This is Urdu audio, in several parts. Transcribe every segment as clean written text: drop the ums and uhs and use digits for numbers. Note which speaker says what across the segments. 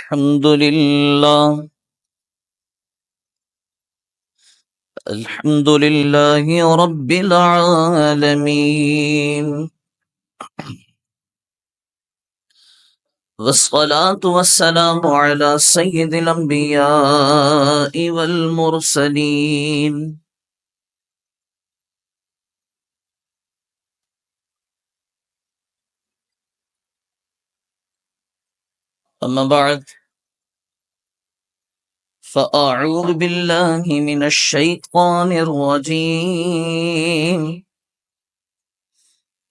Speaker 1: الحمد لله رب العالمين، والصلاة والسلام على سيد الأنبياء والمرسلين. أما بعد، فأعوذ بالله من الشيطان الرجيم.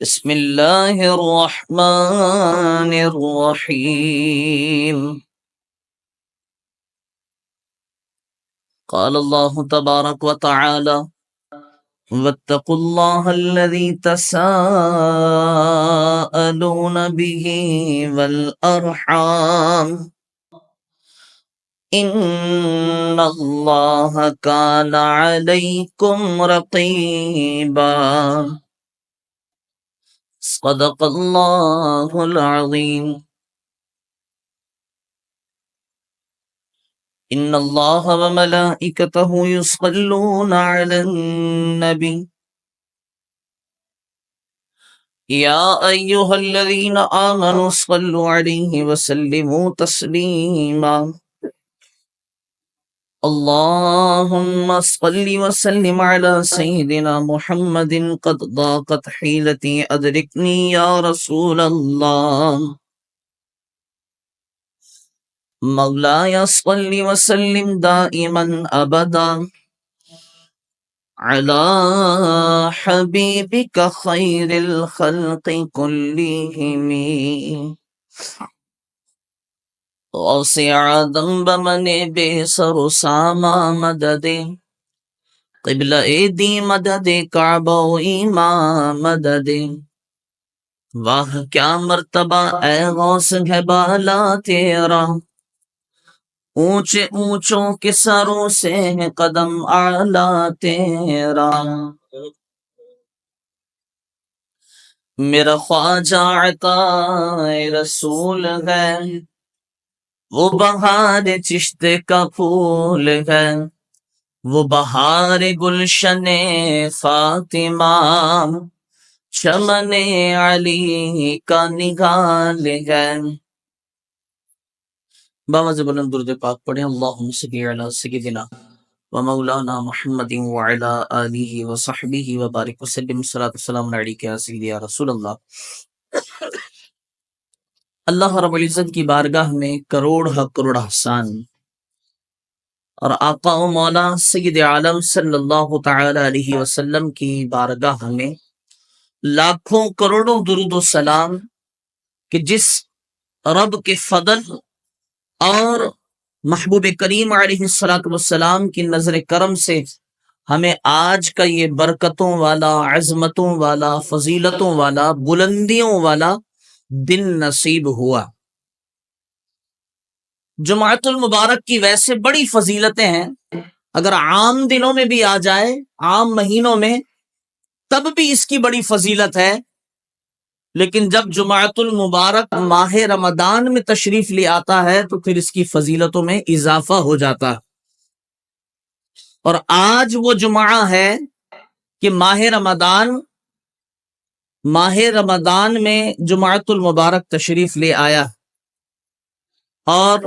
Speaker 1: بسم الله الرحمن الرحيم. قال الله تبارك وتعالى: واتقوا الله الذي تساءلون به والأرحام إن الله كان عليكم رقيبا. صدق الله العظيم. إن الله وملائكته يصلون على النبي يا أيها الذين آمنوا صلوا عليه وسلموا تسليما. اللهم صل وسلم على سيدنا محمد قد ضاقت حيلتي أدركني يا رسول الله. مولاي صل وسلم دائما أبدا على حبيبك خير الخلق كلهم. وسع ذنب من بے سر و ساما مدد قبلہ دی مدد کعبہ و ایمان مدد. واہ کیا مرتبہ اے غوث ہے بالا تیرا، اونچے اونچوں کے سروں سے ہے قدم اعلیٰ تیرا. میرا خواجہ عطا رسول ہے، وہ بہار چشت کا پھول ہے، وہ بہار گلشن فاطمہ، چمن علی کا نگال ہے. باوز بلند درود پاک پڑھیں. اللہم صلی علی سیدنا و مولانا محمد وعلی آلہ وصحبہ وبارک وسلم. صلاۃ والسلام علیک یا سیدی یا رسول اللہ. اللہ رب العزت کی بارگاہ میں کروڑ کروڑ احسان، اور آقا و مولا سید عالم صلی اللہ تعالی علیہ وسلم کی بارگاہ میں لاکھوں کروڑوں درود و سلام کہ جس رب کے فضل اور محبوب کریم علیہ الصلوۃ والسلام کی نظر کرم سے ہمیں آج کا یہ برکتوں والا، عظمتوں والا، فضیلتوں والا، بلندیوں والا دن نصیب ہوا. جمعۃ المبارک کی ویسے بڑی فضیلتیں ہیں، اگر عام دنوں میں بھی آ جائے، عام مہینوں میں، تب بھی اس کی بڑی فضیلت ہے. لیکن جب جمعۃ المبارک ماہ رمضان میں تشریف لے آتا ہے تو پھر اس کی فضیلتوں میں اضافہ ہو جاتا ہے. اور آج وہ جمعہ ہے کہ ماہ رمضان میں جمعۃ المبارک تشریف لے آیا، اور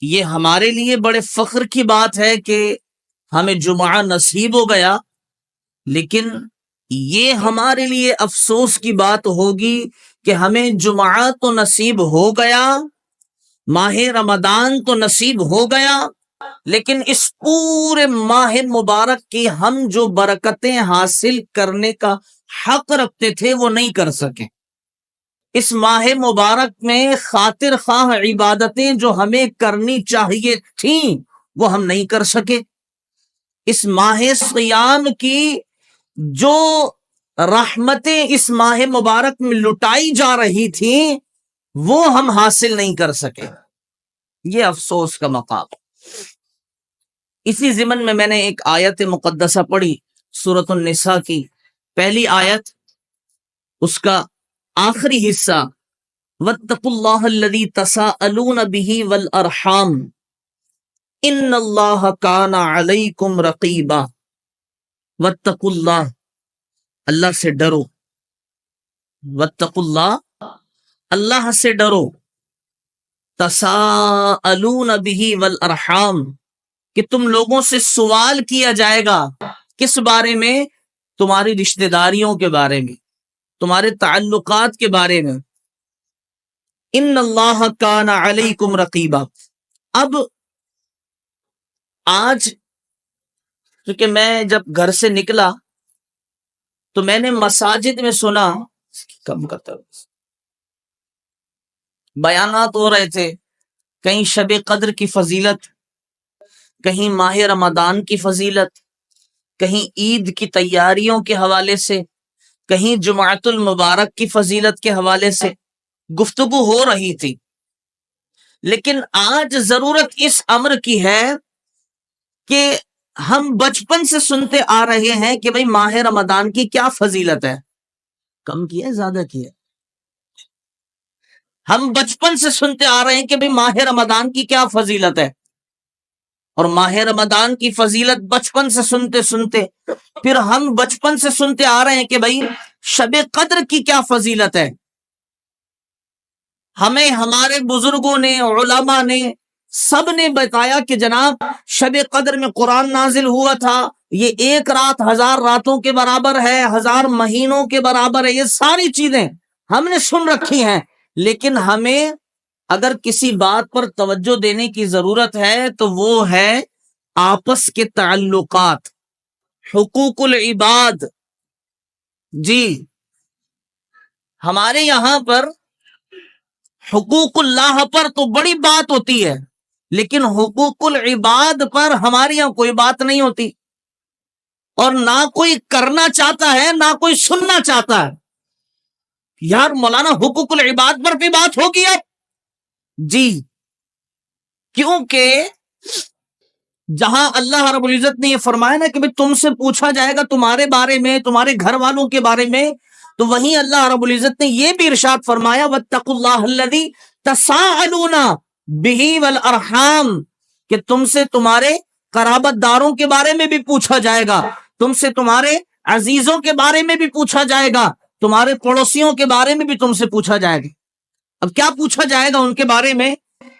Speaker 1: یہ ہمارے لیے بڑے فخر کی بات ہے کہ ہمیں جمعہ نصیب ہو گیا. لیکن یہ ہمارے لیے افسوس کی بات ہوگی کہ ہمیں جمعہ تو نصیب ہو گیا، ماہ رمضان تو نصیب ہو گیا، لیکن اس پورے ماہ مبارک کی ہم جو برکتیں حاصل کرنے کا حق رکھتے تھے وہ نہیں کر سکے. اس ماہ مبارک میں خاطر خواہ عبادتیں جو ہمیں کرنی چاہیے تھیں وہ ہم نہیں کر سکے. اس ماہ صیام کی جو رحمتیں اس ماہ مبارک میں لٹائی جا رہی تھیں وہ ہم حاصل نہیں کر سکے. یہ افسوس کا مقام. اسی ضمن میں نے ایک آیت مقدسہ پڑھی، سورۃ النساء کی پہلی آیت، اس کا آخری حصہ واتقوا اللہ الذی تساءلون بہ والارحام ان اللہ کان علیکم رقیبا. واتقوا اللہ، اللہ سے ڈرو. واتقوا اللہ، اللہ سے ڈرو. تساءلون بہ والارحام، کہ تم لوگوں سے سوال کیا جائے گا. کس بارے میں؟ تمہاری رشتہ داریوں کے بارے میں، تمہارے تعلقات کے بارے میں. ان اللہ کان علیکم رقیبا. اب آج کیونکہ میں جب گھر سے نکلا تو میں نے مساجد میں سنا، کم کرتا بیانات ہو رہے تھے، کہیں شب قدر کی فضیلت، کہیں ماہ رمضان کی فضیلت، کہیں عید کی تیاریوں کے حوالے سے، کہیں جمعۃ المبارک کی فضیلت کے حوالے سے گفتگو ہو رہی تھی. لیکن آج ضرورت اس امر کی ہے کہ ہم بچپن سے سنتے آ رہے ہیں کہ بھئی ماہ رمضان کی کیا فضیلت ہے. کم کی ہے زیادہ کی ہے؟ ہم بچپن سے سنتے آ رہے ہیں کہ بھئی ماہ رمضان کی کیا فضیلت ہے، اور ماہ رمضان کی فضیلت بچپن سے سنتے سنتے پھر ہم بچپن سے سنتے آ رہے ہیں کہ بھئی شب قدر کی کیا فضیلت ہے. ہمیں ہمارے بزرگوں نے، علماء نے، سب نے بتایا کہ جناب شب قدر میں قرآن نازل ہوا تھا، یہ ایک رات 1000 راتوں کے برابر ہے، 1000 مہینوں کے برابر ہے. یہ ساری چیزیں ہم نے سن رکھی ہیں، لیکن ہمیں اگر کسی بات پر توجہ دینے کی ضرورت ہے تو وہ ہے آپس کے تعلقات، حقوق العباد. جی ہمارے یہاں پر حقوق اللہ پر تو بڑی بات ہوتی ہے، لیکن حقوق العباد پر ہمارے یہاں کوئی بات نہیں ہوتی، اور نہ کوئی کرنا چاہتا ہے نہ کوئی سننا چاہتا ہے. یار مولانا حقوق العباد پر بھی بات ہوگی اب. جی کیونکہ جہاں اللہ رب العزت نے یہ فرمایا نا کہ تم سے پوچھا جائے گا تمہارے بارے میں، تمہارے گھر والوں کے بارے میں، تو وہیں اللہ رب العزت نے یہ بھی ارشاد فرمایا واتقوا اللہ الذی تساءلون بہ والارحام، کہ تم سے تمہارے قرابت داروں کے بارے میں بھی پوچھا جائے گا، تم سے تمہارے عزیزوں کے بارے میں بھی پوچھا جائے گا، تمہارے پڑوسیوں کے بارے میں بھی تم سے پوچھا جائے گا. اب کیا پوچھا جائے گا ان کے بارے میں؟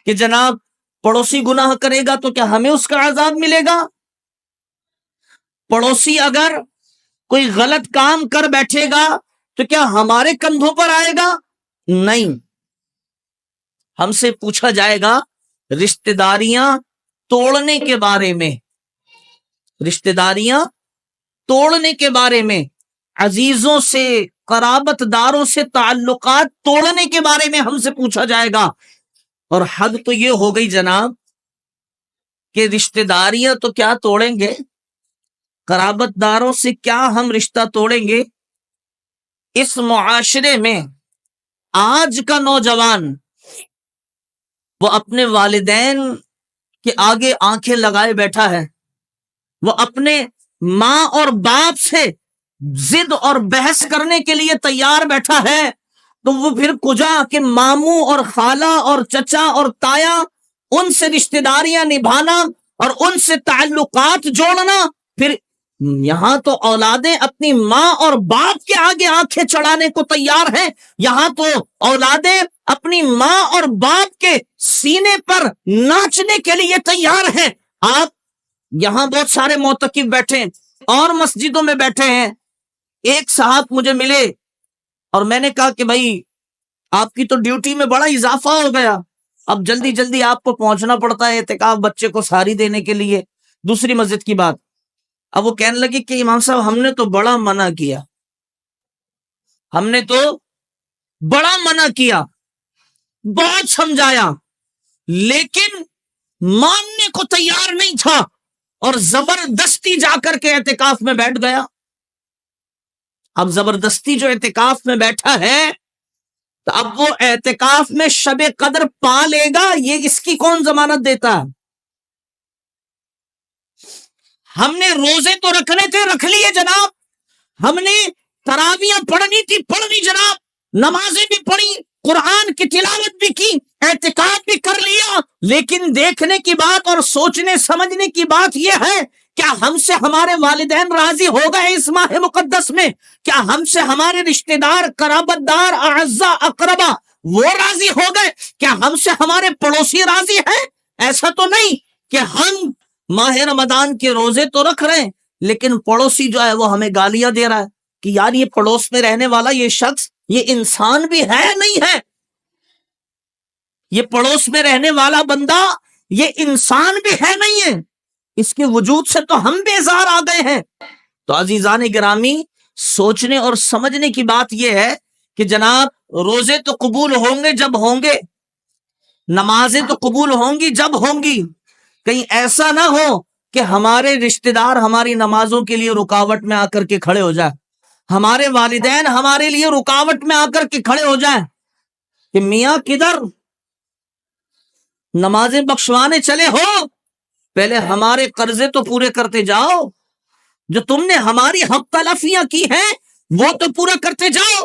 Speaker 1: کہ جناب پڑوسی گناہ کرے گا تو کیا ہمیں اس کا عذاب ملے گا؟ پڑوسی اگر کوئی غلط کام کر بیٹھے گا تو کیا ہمارے کندھوں پر آئے گا؟ نہیں. ہم سے پوچھا جائے گا رشتہ داریاں توڑنے کے بارے میں، رشتہ داریاں توڑنے کے بارے میں، عزیزوں سے، قرابت داروں سے تعلقات توڑنے کے بارے میں ہم سے پوچھا جائے گا. اور حد تو یہ ہو گئی جناب کہ رشتہ داریاں تو کیا توڑیں گے، قرابت داروں سے کیا ہم رشتہ توڑیں گے. اس معاشرے میں آج کا نوجوان وہ اپنے والدین کے آگے آنکھیں لگائے بیٹھا ہے، وہ اپنے ماں اور باپ سے ضد اور بحث کرنے کے لیے تیار بیٹھا ہے، تو وہ پھر کجا کہ ماموں اور خالہ اور چچا اور تایا ان سے رشتہ داریاں نبھانا اور ان سے تعلقات جوڑنا. پھر یہاں تو اولادیں اپنی ماں اور باپ کے آگے آنکھیں چڑھانے کو تیار ہیں، یہاں تو اولادیں اپنی ماں اور باپ کے سینے پر ناچنے کے لیے تیار ہیں. آپ یہاں بہت سارے معتکف بیٹھے ہیں اور مسجدوں میں بیٹھے ہیں. ایک صاحب مجھے ملے اور میں نے کہا کہ بھائی آپ کی تو ڈیوٹی میں بڑا اضافہ ہو گیا، اب جلدی جلدی آپ کو پہنچنا پڑتا ہے اعتکاف بچے کو ساری دینے کے لیے. دوسری مسجد کی بات، اب وہ کہنے لگی کہ امام صاحب ہم نے تو بڑا منع کیا، ہم نے تو بڑا منع کیا، بہت سمجھایا، لیکن ماننے کو تیار نہیں تھا اور زبردستی جا کر کے اعتکاف میں بیٹھ گیا. اب زبردستی جو اعتکاف میں بیٹھا ہے تو اب وہ اعتکاف میں شب قدر پا لے گا، یہ اس کی کون ضمانت دیتا ہے؟ ہم نے روزے تو رکھنے تھے، رکھ لیے جناب، ہم نے تراویاں پڑھنی تھی، پڑھنی جناب، نمازیں بھی پڑھی، قرآن کی تلاوت بھی کی، اعتکاف بھی کر لیا، لیکن دیکھنے کی بات اور سوچنے سمجھنے کی بات یہ ہے، کیا ہم سے ہمارے والدین راضی ہو گئے اس ماہ مقدس میں؟ کیا ہم سے ہمارے رشتہ دار، قرابت دار، اعزا اقربا وہ راضی ہو گئے؟ کیا ہم سے ہمارے پڑوسی راضی ہیں؟ ایسا تو نہیں کہ ہم ماہ رمضان کے روزے تو رکھ رہے ہیں لیکن پڑوسی جو ہے وہ ہمیں گالیاں دے رہا ہے کہ یار یہ پڑوس میں رہنے والا یہ شخص یہ انسان بھی ہے نہیں ہے، یہ پڑوس میں رہنے والا بندہ یہ انسان بھی ہے نہیں ہے، اس کے وجود سے تو ہم بیزار آ گئے ہیں۔ تو عزیزان گرامی، سوچنے اور سمجھنے کی بات یہ ہے کہ جناب روزے تو قبول ہوں گے جب ہوں گے، نمازیں تو قبول ہوں گی جب ہوں گی، کہیں ایسا نہ ہو کہ ہمارے رشتہ دار ہماری نمازوں کے لیے رکاوٹ میں آ کر کے کھڑے ہو جائے، ہمارے والدین ہمارے لیے رکاوٹ میں آ کر کے کھڑے ہو جائیں کہ میاں کدھر نمازیں بخشوانے چلے ہو، پہلے ہمارے قرضے تو پورے کرتے جاؤ، جو تم نے ہماری حق تلفیاں کی ہیں وہ تو پورا کرتے جاؤ۔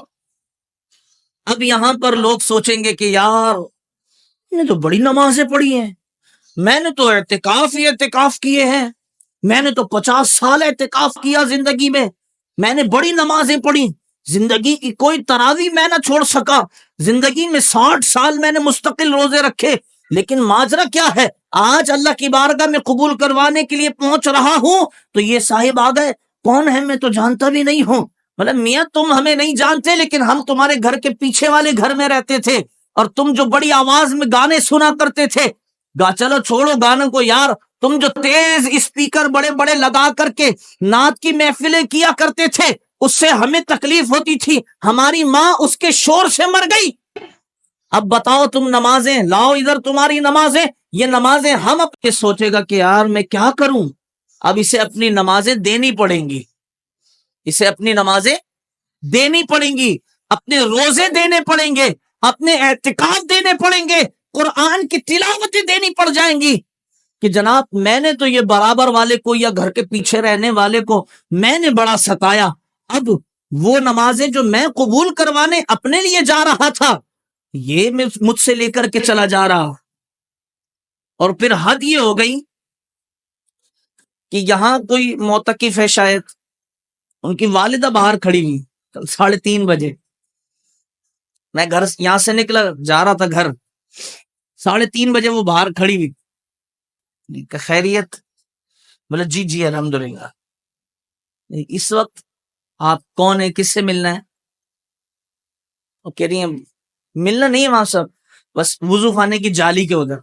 Speaker 1: اب یہاں پر لوگ سوچیں گے کہ یار نے تو بڑی نمازیں پڑھی ہیں، میں نے تو اعتکاف ہی اعتکاف کیے ہیں، میں نے تو 50 سال اعتکاف کیا زندگی میں نے بڑی نمازیں پڑھی، زندگی کی کوئی تراویح میں نہ چھوڑ سکا، زندگی میں 60 سال میں نے مستقل روزے رکھے، لیکن ماجرا کیا ہے؟ آج اللہ کی بارگاہ میں قبول کروانے کے لیے پہنچ رہا ہوں تو یہ صاحب آ گئے، کون ہے میں تو جانتا بھی نہیں ہوں، مطلب میاں تم ہمیں نہیں جانتے لیکن ہم تمہارے گھر کے پیچھے والے گھر میں رہتے تھے اور تم جو بڑی آواز میں گانے سنا کرتے تھے، چلو چھوڑو گانوں کو یار، تم جو تیز اسپیکر بڑے بڑے لگا کر کے نعت کی محفلیں کیا کرتے تھے اس سے ہمیں تکلیف ہوتی تھی، ہماری ماں اس کے شور سے مر گئی، اب بتاؤ تم نمازیں لاؤ ادھر، تمہاری نمازیں، یہ نمازیں ہم اپنے سوچے گا کہ یار میں کیا کروں، اب اسے اپنی نمازیں دینی پڑیں گی، اسے اپنی نمازیں دینی پڑیں گی، اپنے روزے دینے پڑیں گے، اپنے اعتکاف دینے پڑیں گے، قرآن کی تلاوتیں دینی پڑ جائیں گی کہ جناب میں نے تو یہ برابر والے کو یا گھر کے پیچھے رہنے والے کو میں نے بڑا ستایا، اب وہ نمازیں جو میں قبول کروانے اپنے لیے جا رہا تھا یہ میں مجھ سے لے کر کے چلا جا رہا، اور پھر حد یہ ہو گئی کہ یہاں کوئی معتکف ہے شاید، ان کی والدہ باہر کھڑی ہوئی 3:30 بجے، میں گھر یہاں سے نکلا جا رہا تھا گھر، 3:30 بجے وہ باہر کھڑی ہوئی، خیریت؟ بولے جی جی الحمدللہ۔ اس وقت آپ کون ہیں، کس سے ملنا ہے؟ وہ کہہ رہی ہیں ملنا نہیں ہے وہاں سب، بس وضو خانے کی جالی کے ادھر،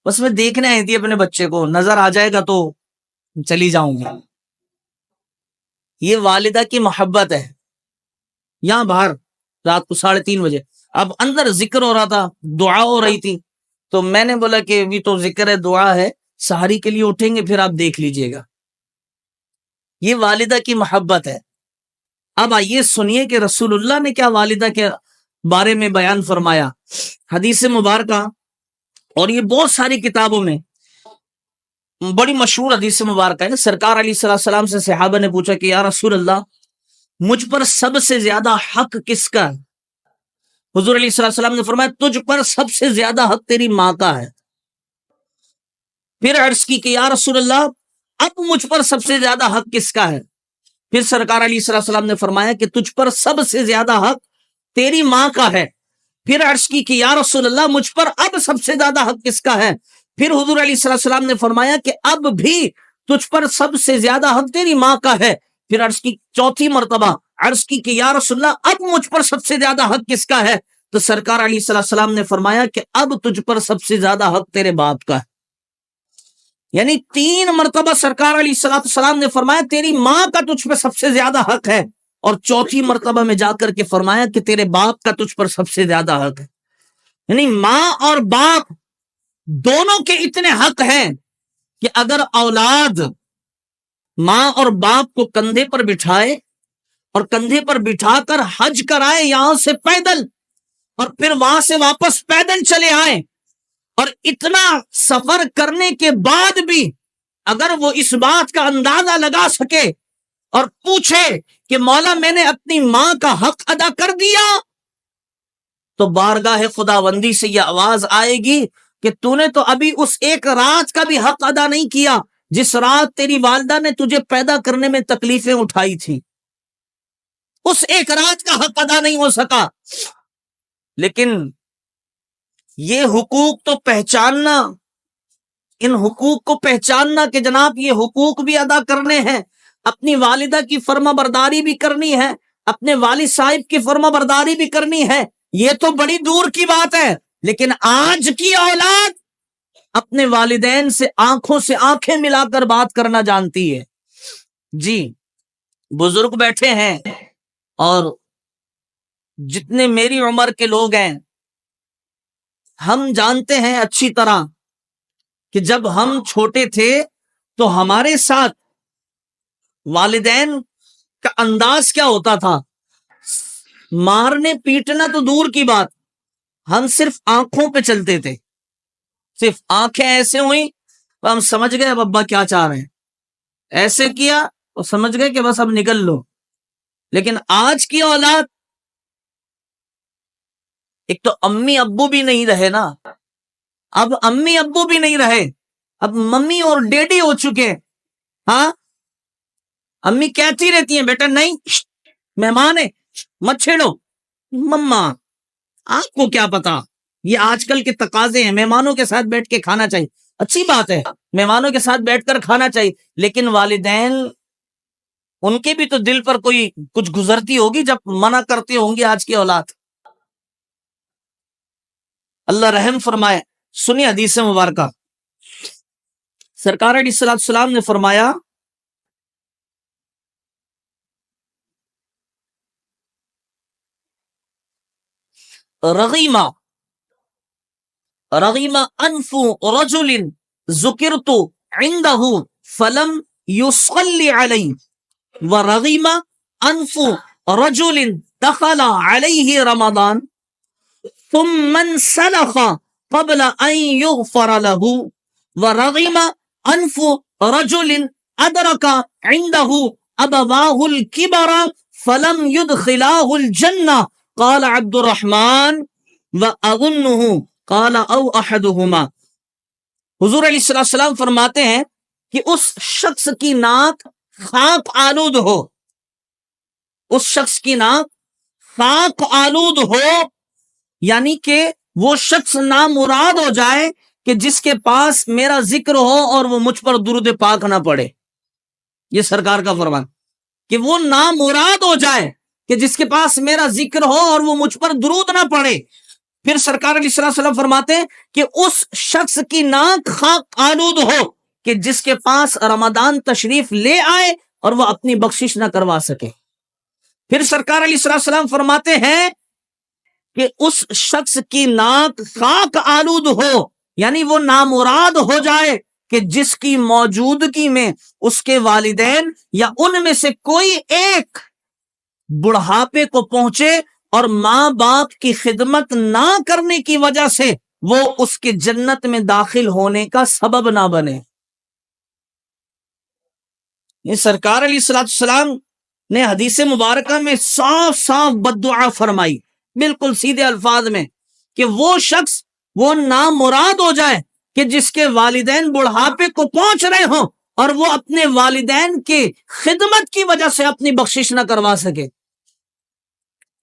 Speaker 1: بس میں دیکھنے آئی تھی اپنے بچے کو، نظر آ جائے گا تو چلی جاؤں گی۔ یہ والدہ کی محبت ہے، یہاں باہر رات کو 3:30 بجے، اب اندر ذکر ہو رہا تھا، دعا ہو رہی تھی، تو میں نے بولا کہ ابھی تو ذکر ہے، دعا ہے، سحری کے لیے اٹھیں گے پھر آپ دیکھ لیجئے گا۔ یہ والدہ کی محبت ہے۔ اب آئیے سنیے کہ رسول اللہ نے کیا والدہ کے بارے میں بیان فرمایا، حدیث مبارکہ، اور یہ بہت ساری کتابوں میں بڑی مشہور حدیث مبارکہ ہے۔ سرکار علیہ السلام سے صحابہ نے پوچھا کہ یا رسول اللہ مجھ پر سب سے زیادہ حق کس کا ہے؟ حضور علیہ السلام نے فرمایا تجھ پر سب سے زیادہ حق تیری ماں کا ہے۔ پھر عرض کی کہ یا رسول اللہ اب مجھ پر سب سے زیادہ حق کس کا ہے؟ پھر سرکار علیہ السلام نے فرمایا کہ تجھ پر سب سے زیادہ حق تیری ماں کا ہے۔ پھر عرض کی کہ یا رسول اللہ مجھ پر اب سب سے زیادہ حق کس کا ہے؟ پھر حضور علیہ السلام نے فرمایا کہ اب بھی تجھ پر سب سے زیادہ حق تیری ماں کا ہے۔ پھر عرض کی چوتھی مرتبہ عرض کی کہ یا رسول اللہ اب مجھ پر سب سے زیادہ حق کس کا ہے؟ تو سرکار علیہ السلام نے فرمایا کہ اب تجھ پر سب سے زیادہ حق تیرے باپ کا ہے۔ یعنی 3 مرتبہ سرکار علیہ السلام نے فرمایا تیری ماں کا تجھ پر سب سے زیادہ حق ہے، اور چوتھی مرتبہ میں جا کر کے فرمایا کہ تیرے باپ کا تجھ پر سب سے زیادہ حق ہے۔ یعنی ماں اور باپ دونوں کے اتنے حق ہیں کہ اگر اولاد ماں اور باپ کو کندھے پر بٹھائے اور کندھے پر بٹھا کر حج کرائے یہاں سے پیدل، اور پھر وہاں سے واپس پیدل چلے آئے، اور اتنا سفر کرنے کے بعد بھی اگر وہ اس بات کا اندازہ لگا سکے اور پوچھے کہ مولا میں نے اپنی ماں کا حق ادا کر دیا، تو بارگاہ خداوندی سے یہ آواز آئے گی کہ تو نے تو ابھی اس ایک رات کا بھی حق ادا نہیں کیا جس رات تیری والدہ نے تجھے پیدا کرنے میں تکلیفیں اٹھائی تھی. اس ایک رات کا حق ادا نہیں ہو سکا. لیکن یہ حقوق تو پہچاننا، ان حقوق کو پہچاننا کہ جناب یہ حقوق بھی ادا کرنے ہیں، اپنی والدہ کی فرما برداری بھی کرنی ہے، اپنے والد صاحب کی فرما برداری بھی کرنی ہے، یہ تو بڑی دور کی بات ہے. لیکن آج کی اولاد اپنے والدین سے آنکھوں سے آنکھیں ملا کر بات کرنا جانتی ہے. جی بزرگ بیٹھے ہیں اور جتنے میری عمر کے لوگ ہیں ہم جانتے ہیں اچھی طرح کہ جب ہم چھوٹے تھے تو ہمارے ساتھ والدین کا انداز کیا ہوتا تھا. مارنے پیٹنا تو دور کی بات، ہم صرف آنکھوں پہ چلتے تھے. صرف آنکھیں ایسے ہوئی تو ہم سمجھ گئے اب ابا کیا چاہ رہے ہیں، ایسے کیا تو سمجھ گئے کہ بس اب نکل لو. لیکن آج کی اولاد، ایک تو امی ابو بھی نہیں رہے نا، اب امی ابو بھی نہیں رہے، اب ممی اور ڈیڈی ہو چکے. ہاں امی کہتی رہتی ہیں بیٹا نہیں مہمان ہے مت چھیڑو. مما آپ کو کیا پتا، یہ آج کل کے تقاضے ہیں. مہمانوں کے ساتھ بیٹھ کے کھانا چاہیے، اچھی بات ہے، مہمانوں کے ساتھ بیٹھ کر کھانا چاہیے، لیکن والدین ان کے بھی تو دل پر کوئی کچھ گزرتی ہوگی جب منع کرتے ہوں گی آج کی اولاد. اللہ رحم فرمائے. سنی حدیث مبارکہ، سرکار علیہ السلام نے فرمایا رغیمہ انف رجل ذکرت عنده فلم يصلي علی ورغم انف رجل دخل علیہ رمضان ثم انسلخ قبل ان يغفر له ورغم انف رجل ادرک عنده ابواه الكبر فلم يدخلاه الجنہ قال عبد الرحمن وَأَظُنُّهُ قَالَ أَوْ أَحَدُهُمَا. حضور علیہ السلام فرماتے ہیں کہ اس شخص کی ناک خاک آلود ہو، اس شخص کی ناک خاک آلود ہو، یعنی کہ وہ شخص نامراد ہو جائے کہ جس کے پاس میرا ذکر ہو اور وہ مجھ پر درود پاک نہ پڑے. یہ سرکار کا فرمان کہ وہ نامراد ہو جائے کہ جس کے پاس میرا ذکر ہو اور وہ مجھ پر درود نہ پڑے. پھر سرکار علیہ السلام فرماتے ہیں کہ اس شخص کی ناک خاک آلود ہو کہ جس کے پاس رمضان تشریف لے آئے اور وہ اپنی بخشش نہ کروا سکے. پھر سرکار علیہ السلام فرماتے ہیں کہ اس شخص کی ناک خاک آلود ہو، یعنی وہ نامراد ہو جائے کہ جس کی موجودگی میں اس کے والدین یا ان میں سے کوئی ایک بڑھاپے کو پہنچے اور ماں باپ کی خدمت نہ کرنے کی وجہ سے وہ اس کے جنت میں داخل ہونے کا سبب نہ بنے. یہ سرکار علیہ السلام نے حدیث مبارکہ میں صاف صاف بددعا فرمائی، بالکل سیدھے الفاظ میں، کہ وہ شخص وہ نامراد ہو جائے کہ جس کے والدین بڑھاپے کو پہنچ رہے ہوں اور وہ اپنے والدین کی خدمت کی وجہ سے اپنی بخشش نہ کروا سکے.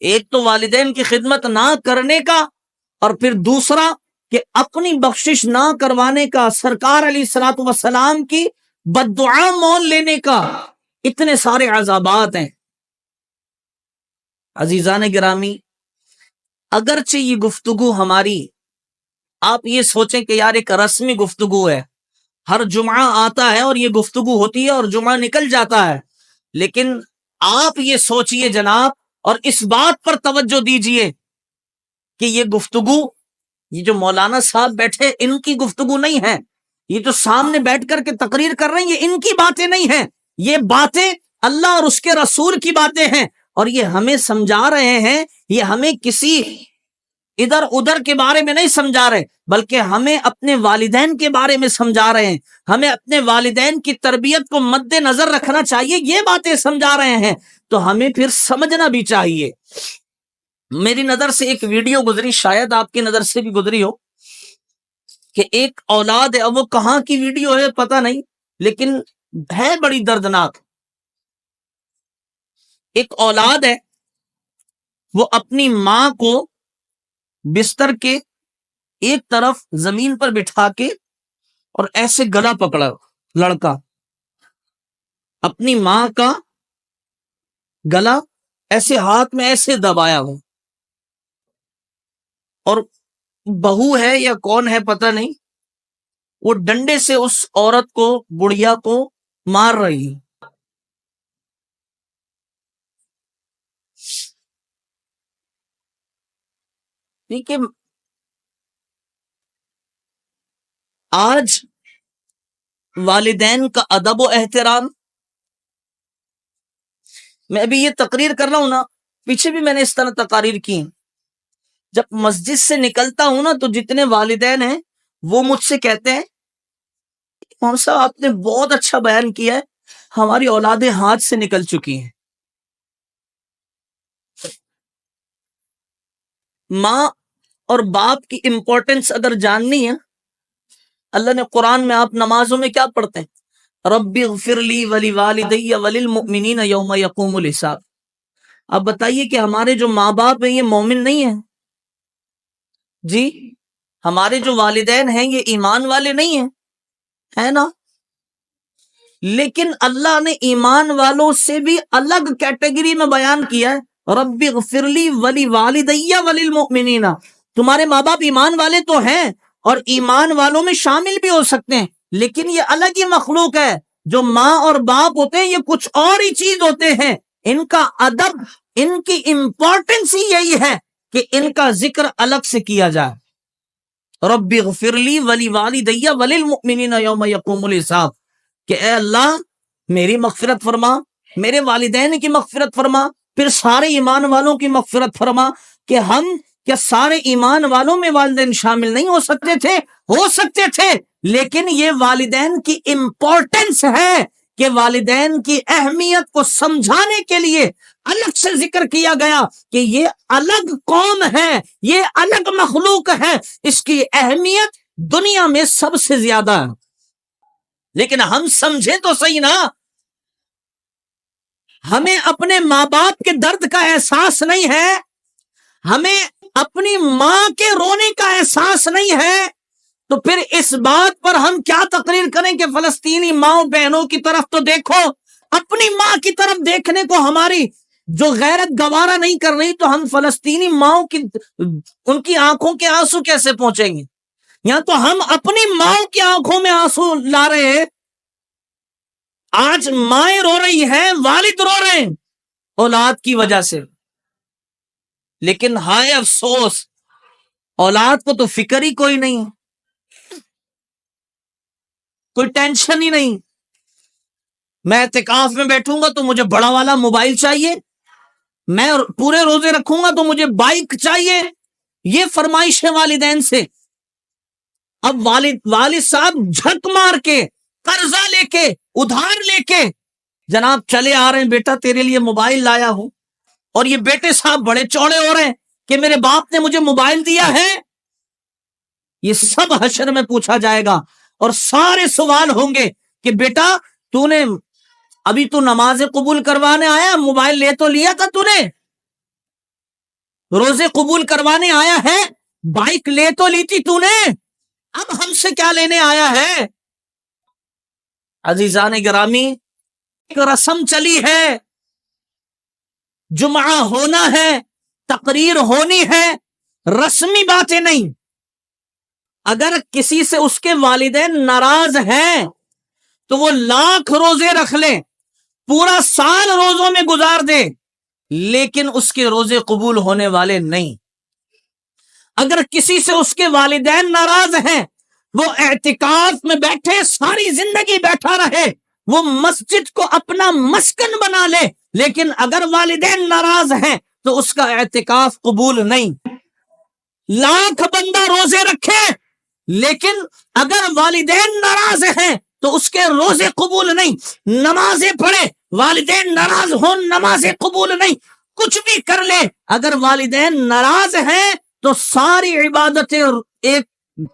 Speaker 1: ایک تو والدین کی خدمت نہ کرنے کا، اور پھر دوسرا کہ اپنی بخشش نہ کروانے کا، سرکار علیہ السلام کی بددعا مول لینے کا. اتنے سارے عذابات ہیں. عزیزان گرامی، اگرچہ یہ گفتگو ہماری، آپ یہ سوچیں کہ یار ایک رسمی گفتگو ہے، ہر جمعہ آتا ہے اور یہ گفتگو ہوتی ہے اور جمعہ نکل جاتا ہے، لیکن آپ یہ سوچئے جناب اور اس بات پر توجہ دیجئے کہ یہ گفتگو، یہ جو مولانا صاحب بیٹھے ان کی گفتگو نہیں ہے، یہ جو سامنے بیٹھ کر کے تقریر کر رہے ہیں یہ ان کی باتیں نہیں ہیں، یہ باتیں اللہ اور اس کے رسول کی باتیں ہیں، اور یہ ہمیں سمجھا رہے ہیں. یہ ہمیں کسی ادھر ادھر کے بارے میں نہیں سمجھا رہے، بلکہ ہمیں اپنے والدین کے بارے میں سمجھا رہے ہیں. ہمیں اپنے والدین کی تربیت کو مد نظر رکھنا چاہیے، یہ باتیں سمجھا رہے ہیں تو ہمیں پھر سمجھنا بھی چاہیے. میری نظر سے ایک ویڈیو گزری، شاید آپ کی نظر سے بھی گزری ہو، کہ ایک اولاد ہے، اب وہ کہاں کی ویڈیو ہے پتہ نہیں، لیکن ہے بڑی دردناک۔ ایک اولاد ہے، وہ اپنی ماں کو بستر کے ایک طرف زمین پر بٹھا کے اور ایسے گلا پکڑا، لڑکا اپنی ماں کا گلا ایسے ہاتھ میں ایسے دبایا ہو، اور بہو ہے یا کون ہے پتہ نہیں، وہ ڈنڈے سے اس عورت کو، بڑھیا کو مار رہی ہے۔ ٹھیک ہے، آج والدین کا ادب و احترام، میں ابھی یہ تقریر کر رہا ہوں نا، پیچھے بھی میں نے اس طرح تقاریر کی ہیں، جب مسجد سے نکلتا ہوں نا تو جتنے والدین ہیں وہ مجھ سے کہتے ہیں امام صاحب آپ نے بہت اچھا بیان کیا ہے، ہماری اولادیں ہاتھ سے نکل چکی ہیں۔ ماں اور باپ کی امپورٹنس اگر جاننی ہے، اللہ نے قرآن میں، آپ نمازوں میں کیا پڑھتے ہیں؟ ربی اغفر لی ولی والدی وللمؤمنین یوم یقوم الحساب۔ اب بتائیے کہ ہمارے جو ماں باپ ہیں یہ مومن نہیں ہیں؟ جی، ہمارے جو والدین ہیں یہ ایمان والے نہیں ہیں، ہے نا؟ لیکن اللہ نے ایمان والوں سے بھی الگ کیٹیگری میں بیان کیا ہے، ربی اغفر لی ولی والدی وللمؤمنین۔ تمہارے ماں باپ ایمان والے تو ہیں اور ایمان والوں میں شامل بھی ہو سکتے ہیں، لیکن یہ الگ ہی مخلوق ہے۔ جو ماں اور باپ ہوتے ہیں یہ کچھ اور ہی چیز ہوتے ہیں، ان کا ادب، ان کی امپورٹنس ہی یہی ہے کہ ان کا ذکر الگ سے کیا جائے۔ ربی اغفر لی ولی والدی وللمؤمنین یوم یقوم الحساب، کہ اے اللہ میری مغفرت فرما، میرے والدین کی مغفرت فرما، پھر سارے ایمان والوں کی مغفرت فرما۔ کہ ہم کیا سارے ایمان والوں میں والدین شامل نہیں ہو سکتے تھے؟ ہو سکتے تھے، لیکن یہ والدین کی امپورٹنس ہے کہ والدین کی اہمیت کو سمجھانے کے لیے الگ سے ذکر کیا گیا کہ یہ الگ قوم ہے، یہ الگ مخلوق ہے، اس کی اہمیت دنیا میں سب سے زیادہ ہے۔ لیکن ہم سمجھے تو صحیح نا، ہمیں اپنے ماں باپ کے درد کا احساس نہیں ہے، ہمیں اپنی ماں کے رونے کا احساس نہیں ہے، تو پھر اس بات پر ہم کیا تقریر کریں کہ فلسطینی ماں بہنوں کی طرف تو دیکھو، اپنی ماں کی طرف دیکھنے کو ہماری جو غیرت گوارا نہیں کر رہی، تو ہم فلسطینی ماں کی، ان کی آنکھوں کے آنسو کیسے پہنچیں گے؟ یا تو ہم اپنی ماں کی آنکھوں میں آنسو لا رہے ہیں۔ آج مائیں رو رہی ہیں، والد رو رہے ہیں اولاد کی وجہ سے، لیکن ہائے افسوس اولاد کو تو فکر ہی کوئی نہیں، کوئی ٹینشن ہی نہیں۔ میں اعتکاف میں بیٹھوں گا تو مجھے بڑا والا موبائل چاہیے، میں پورے روزے رکھوں گا تو مجھے بائک چاہیے، یہ فرمائش ہے والدین سے۔ اب والد صاحب جھک مار کے، قرضہ لے کے، ادھار لے کے جناب چلے آ رہے ہیں، بیٹا تیرے لیے موبائل لایا ہوں، اور یہ بیٹے صاحب بڑے چوڑے ہو رہے ہیں کہ میرے باپ نے مجھے موبائل دیا ہے۔ یہ سب حشر میں پوچھا جائے گا، اور سارے سوال ہوں گے کہ بیٹا تو نے ابھی تو نماز قبول کروانے آیا، موبائل لے تو لیا تھا، تو نے روزے قبول کروانے آیا ہے، بائک لے تو لی تھی تو نے، اب ہم سے کیا لینے آیا ہے؟ عزیزان گرامی، ایک رسم چلی ہے، جمعہ ہونا ہے، تقریر ہونی ہے، رسمی باتیں نہیں۔ اگر کسی سے اس کے والدین ناراض ہیں تو وہ لاکھ روزے رکھ لیں، پورا سال روزوں میں گزار دے، لیکن اس کے روزے قبول ہونے والے نہیں۔ اگر کسی سے اس کے والدین ناراض ہیں، وہ اعتکاف میں بیٹھے ساری زندگی بیٹھا رہے، وہ مسجد کو اپنا مسکن بنا لے، لیکن اگر والدین ناراض ہیں تو اس کا اعتکاف قبول نہیں۔ لاکھ بندہ روزے رکھے، لیکن اگر والدین ناراض ہیں تو اس کے روزے قبول نہیں۔ نمازیں پڑھے، والدین ناراض ہوں، نمازیں قبول نہیں۔ کچھ بھی کر لے، اگر والدین ناراض ہیں تو ساری عبادتیں ایک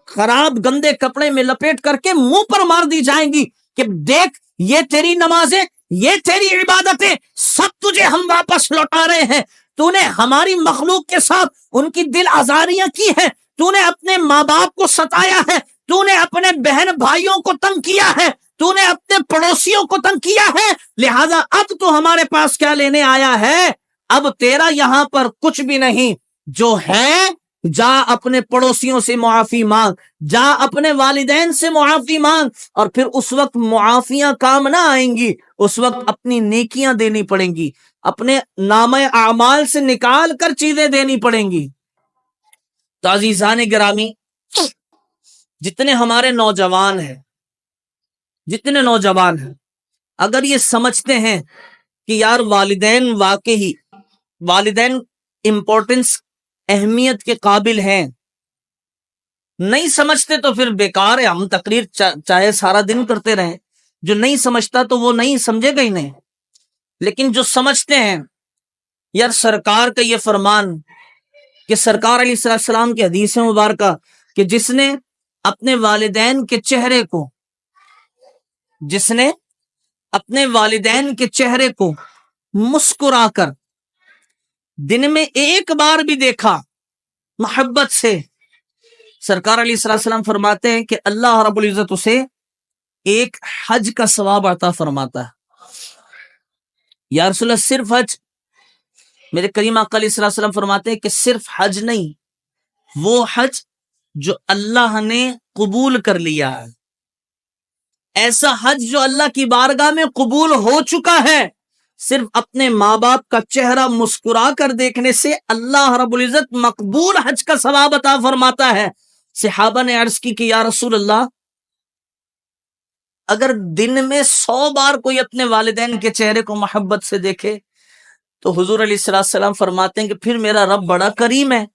Speaker 1: خراب گندے کپڑے میں لپیٹ کر کے منہ پر مار دی جائیں گی کہ دیکھ یہ تیری نمازیں، یہ تیری عبادتیں، سب تجھے ہم واپس لوٹا رہے ہیں۔ تو نے ہماری مخلوق کے ساتھ ان کی دل آزاریاں کی ہیں، تو نے اپنے ماں باپ کو ستایا ہے، تو نے اپنے بہن بھائیوں کو تنگ کیا ہے، تو نے اپنے پڑوسیوں کو تنگ کیا ہے، لہذا اب تو ہمارے پاس کیا لینے آیا ہے؟ اب تیرا یہاں پر کچھ بھی نہیں، جو ہے جا اپنے پڑوسیوں سے معافی مانگ، جا اپنے والدین سے معافی مانگ، اور پھر اس وقت معافیاں کام نہ آئیں گی، اس وقت اپنی نیکیاں دینی پڑیں گی، اپنے نامہ اعمال سے نکال کر چیزیں دینی پڑیں گی۔ تو عزیزان گرامی، جتنے ہمارے نوجوان ہیں، جتنے نوجوان ہیں، اگر یہ سمجھتے ہیں کہ یار والدین واقعی والدین امپورٹنس اہمیت کے قابل ہیں، نہیں سمجھتے تو پھر بیکار ہے، ہم تقریر چاہے سارا دن کرتے رہیں، جو نہیں سمجھتا تو وہ نہیں سمجھے گا ہی نہیں۔ لیکن جو سمجھتے ہیں، یار سرکار کا یہ فرمان کہ سرکار علیہ السلام کی حدیث مبارکہ کہ جس نے اپنے والدین کے چہرے کو مسکرا کر دن میں ایک بار بھی دیکھا محبت سے، سرکار علیہ السلام فرماتے ہیں کہ اللہ رب العزت اسے ایک حج کا ثواب عطا فرماتا ہے۔ یا رسول اللہ صرف حج؟ میرے کریم آقا علیہ السلام فرماتے ہیں کہ صرف حج نہیں، وہ حج جو اللہ نے قبول کر لیا ہے، ایسا حج جو اللہ کی بارگاہ میں قبول ہو چکا ہے، صرف اپنے ماں باپ کا چہرہ مسکرا کر دیکھنے سے اللہ رب العزت مقبول حج کا ثواب عطا فرماتا ہے۔ صحابہ نے عرض کی کہ یا رسول اللہ، اگر دن میں 100 بار کوئی اپنے والدین کے چہرے کو محبت سے دیکھے تو حضور علیہ السلام فرماتے ہیں کہ پھر میرا رب بڑا کریم ہے۔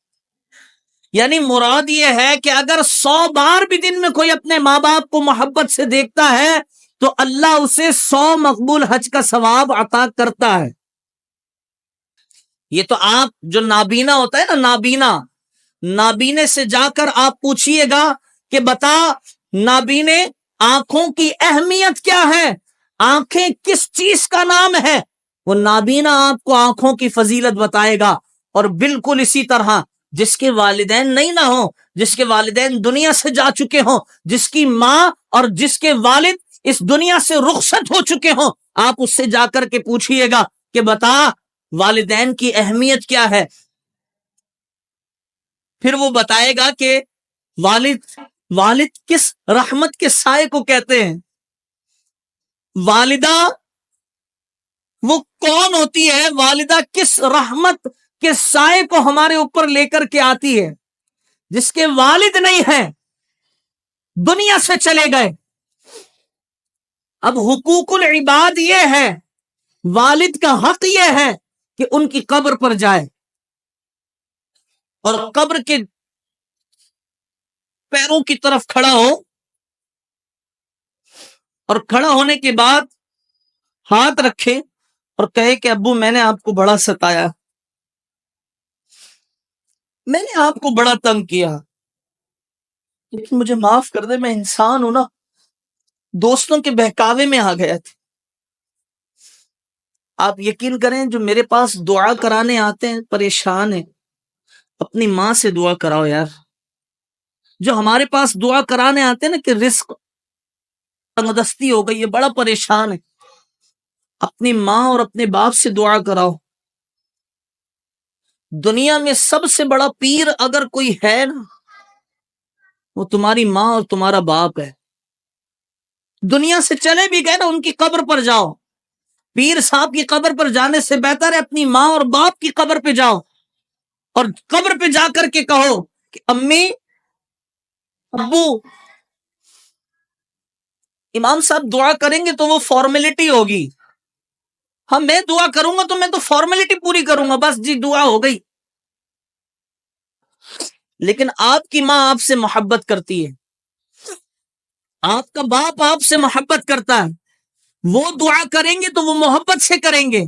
Speaker 1: یعنی مراد یہ ہے کہ اگر 100 بار بھی دن میں کوئی اپنے ماں باپ کو محبت سے دیکھتا ہے تو اللہ اسے 100 مقبول حج کا ثواب عطا کرتا ہے۔ یہ تو آپ جو نابینا ہوتا ہے نا، نابینے سے جا کر آپ پوچھئے گا کہ بتا نابینے، آنکھوں کی اہمیت کیا ہے، آنکھیں کس چیز کا نام ہے؟ وہ نابینا آپ کو آنکھوں کی فضیلت بتائے گا۔ اور بالکل اسی طرح جس کے والدین نہیں نہ ہوں، جس کے والدین دنیا سے جا چکے ہوں، جس کی ماں اور جس کے والد اس دنیا سے رخصت ہو چکے ہوں، آپ اس سے جا کر کے پوچھئے گا کہ بتا والدین کی اہمیت کیا ہے، پھر وہ بتائے گا کہ والد کس رحمت کے سائے کو کہتے ہیں، والدہ وہ کون ہوتی ہے، والدہ کس رحمت کے سائے کو ہمارے اوپر لے کر کے آتی ہے۔ جس کے والد نہیں ہیں، دنیا سے چلے گئے، اب حقوق العباد یہ ہے، والد کا حق یہ ہے کہ ان کی قبر پر جائے اور قبر کے پیروں کی طرف کھڑا ہو، اور کھڑا ہونے کے بعد ہاتھ رکھے اور کہے کہ ابو میں نے آپ کو بڑا ستایا، میں نے آپ کو بڑا تنگ کیا، لیکن مجھے معاف کر دے، میں انسان ہوں نا، دوستوں کے بہکاوے میں آ گیا تھا۔ آپ یقین کریں جو میرے پاس دعا کرانے آتے ہیں پریشان ہیں، اپنی ماں سے دعا کراؤ یار۔ جو ہمارے پاس دعا کرانے آتے ہیں نا کہ رزق تنگ دستی ہو گئی، یہ بڑا پریشان ہے، اپنی ماں اور اپنے باپ سے دعا کراؤ۔ دنیا میں سب سے بڑا پیر اگر کوئی ہے نا، وہ تمہاری ماں اور تمہارا باپ ہے۔ دنیا سے چلے بھی گئے نا، ان کی قبر پر جاؤ، پیر صاحب کی قبر پر جانے سے بہتر ہے اپنی ماں اور باپ کی قبر پہ جاؤ، اور قبر پہ جا کر کے کہو کہ امی ابو، امام صاحب دعا کریں گے تو وہ فارمیلٹی ہوگی، ہاں میں دعا کروں گا تو میں تو فارمیلٹی پوری کروں گا، بس جی دعا ہو گئی، لیکن آپ کی ماں آپ سے محبت کرتی ہے، آپ کا باپ آپ سے محبت کرتا ہے، وہ دعا کریں گے تو وہ محبت سے کریں گے،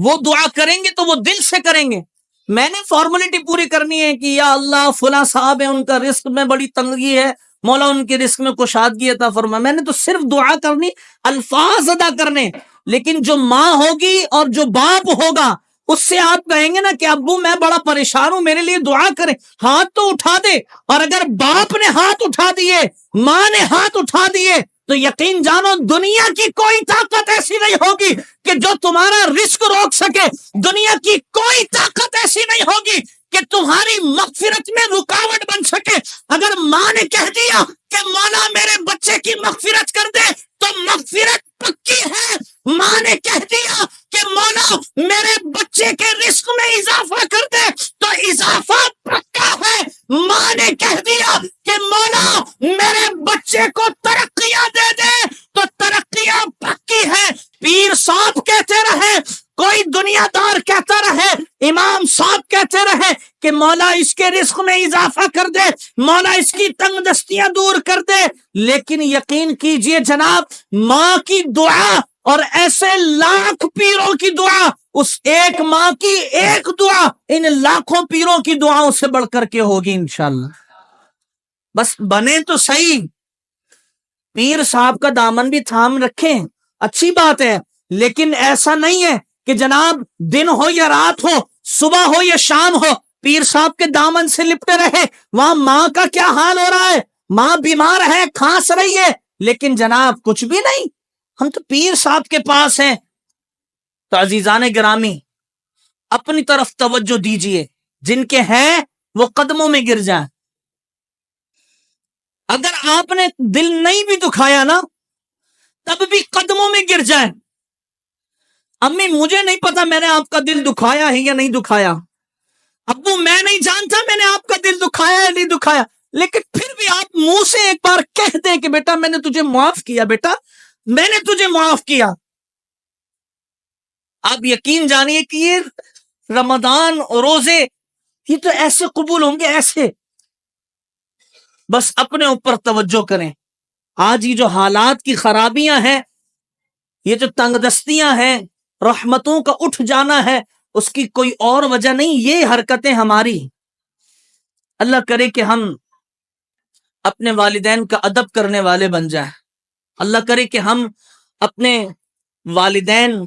Speaker 1: وہ دعا کریں گے تو وہ دل سے کریں گے. میں نے فارملٹی پوری کرنی ہے کہ یا اللہ فلاں صاحب ہے، ان کا رزق میں بڑی تنگی ہے، مولا ان کے رزق میں کشادگی عطا فرما. میں نے تو صرف دعا کرنی، الفاظ ادا کرنے. لیکن جو ماں ہوگی اور جو باپ ہوگا اس سے آپ کہیں گے نا کہ ابو میں بڑا پریشان ہوں، میرے لیے دعا کریں، ہاتھ تو اٹھا دے. اور اگر باپ نے ہاتھ اٹھا دیے، ماں نے ہاتھ اٹھا دیے، تو یقین جانو دنیا کی کوئی طاقت ایسی نہیں ہوگی کہ جو تمہارا رزق روک سکے. دنیا کی کوئی طاقت ایسی نہیں ہوگی کہ تمہاری مغفرت میں رکاوٹ بن سکے. اگر ماں نے کہہ دیا کہ مولا میرے بچے کی مغفرت کر دے تو مغفرت پکی ہے. ماں نے کہہ دیا کہ مولا میرے بچے کے رزق میں اضافہ کر دے تو اضافہ پکا ہے. ماں نے کہہ دیا کہ مولا میرے بچے کو ترقیاں دے دے تو ترقیاں پکی ہے. پیر صاحب کہتے رہے، کوئی دنیا دار کہتا رہے، امام صاحب کہتے رہے کہ مولا اس کے رزق میں اضافہ کر دے، مولا اس کی تنگ دستیاں دور کر دے. لیکن یقین کیجئے جناب، ماں کی دعا اور ایسے لاکھ پیروں کی دعا، اس ایک ماں کی ایک دعا ان لاکھوں پیروں کی دعاؤں سے بڑھ کر کے ہوگی انشاءاللہ. بس بنے تو صحیح، پیر صاحب کا دامن بھی تھام رکھیں، اچھی بات ہے. لیکن ایسا نہیں ہے کہ جناب دن ہو یا رات ہو، صبح ہو یا شام ہو، پیر صاحب کے دامن سے لپٹے رہے. وہاں ماں کا کیا حال ہو رہا ہے؟ ماں بیمار ہے، کھانس رہی ہے، لیکن جناب کچھ بھی نہیں، ہم تو پیر صاحب کے پاس ہیں. تو عزیزان گرامی اپنی طرف توجہ دیجئے، جن کے ہیں وہ قدموں میں گر جائیں. اگر آپ نے دل نہیں بھی دکھایا نا تب بھی قدموں میں گر جائیں. امی مجھے نہیں پتا میں نے آپ کا دل دکھایا ہے یا نہیں دکھایا، ابو میں نہیں جانتا میں نے آپ کا دل دکھایا ہے نہیں دکھایا، لیکن پھر بھی آپ منہ سے ایک بار کہہ دیں کہ بیٹا میں نے تجھے معاف کیا، بیٹا میں نے تجھے معاف کیا. آپ یقین جانیے کہ یہ رمضان روزے یہ تو ایسے قبول ہوں گے، ایسے. بس اپنے اوپر توجہ کریں. آج یہ جو حالات کی خرابیاں ہیں، یہ جو تنگ دستیاں ہیں، رحمتوں کا اٹھ جانا ہے، اس کی کوئی اور وجہ نہیں، یہ حرکتیں ہماری. اللہ کرے کہ ہم اپنے والدین کا ادب کرنے والے بن جائیں. اللہ کرے کہ ہم اپنے والدین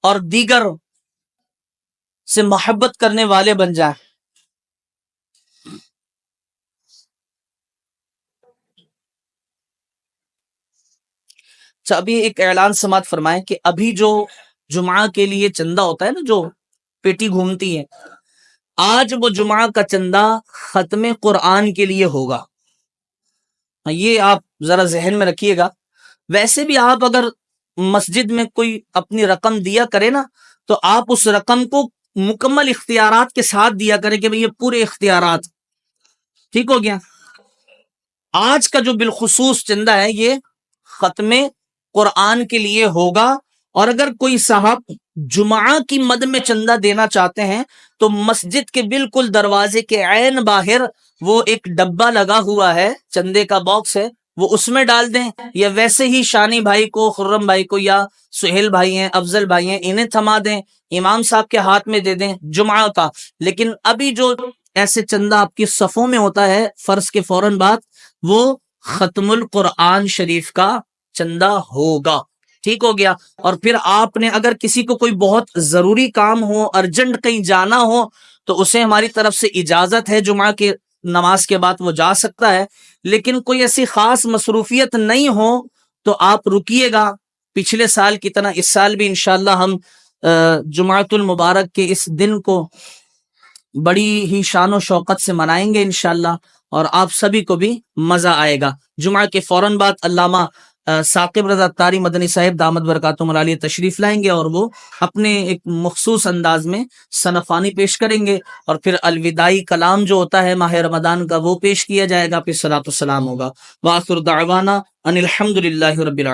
Speaker 1: اور دیگر سے محبت کرنے والے بن جائیں. ابھی ایک اعلان سماعت فرمائیں کہ ابھی جو جمعہ کے لیے چندہ ہوتا ہے نا، جو پیٹی گھومتی ہے، آج وہ جمعہ کا چندہ ختم قرآن کے لیے ہوگا. یہ آپ ذرا ذہن میں رکھیے گا. ویسے بھی آپ اگر مسجد میں کوئی اپنی رقم دیا کرے نا تو آپ اس رقم کو مکمل اختیارات کے ساتھ دیا کرے کہ یہ پورے اختیارات. ٹھیک ہو گیا؟ آج کا جو بالخصوص چندہ ہے یہ ختم قرآن کے لیے ہوگا. اور اگر کوئی صاحب جمعہ کی مد میں چندہ دینا چاہتے ہیں تو مسجد کے بالکل دروازے کے عین باہر وہ ایک ڈبہ لگا ہوا ہے، چندے کا باکس ہے، وہ اس میں ڈال دیں، یا ویسے ہی شانی بھائی کو، خرم بھائی کو، یا سہیل بھائی ہیں، افضل بھائی ہیں، انہیں تھما دیں، امام صاحب کے ہاتھ میں دے دیں جمعہ کا. لیکن ابھی جو ایسے چندہ آپ کی صفوں میں ہوتا ہے فرض کے فوراً بعد، وہ ختم القرآن شریف کا چندہ ہوگا. ٹھیک ہو گیا؟ اور پھر آپ نے اگر کسی کو کوئی بہت ضروری کام ہو، ارجنٹ کہیں جانا ہو، تو اسے ہماری طرف سے اجازت ہے، جمعہ کے نماز کے بعد وہ جا سکتا ہے. لیکن کوئی ایسی خاص مصروفیت نہیں ہو تو آپ رکیے گا. پچھلے سال کی طرح اس سال بھی انشاءاللہ ہم جمعۃ المبارک کے اس دن کو بڑی ہی شان و شوقت سے منائیں گے انشاءاللہ، اور آپ سبھی کو بھی مزہ آئے گا. جمعہ کے فوراً بعد علامہ ثاقب رضا اتاری مدنی صاحب دامت برکاتہم العالیہ تشریف لائیں گے اور وہ اپنے ایک مخصوص انداز میں ثناء پیش کریں گے، اور پھر الوداعی کلام جو ہوتا ہے ماہ رمضان کا وہ پیش کیا جائے گا، پھر صلاۃ السلام ہوگا. وآخر دعوانا ان الحمد للہ رب العالمین.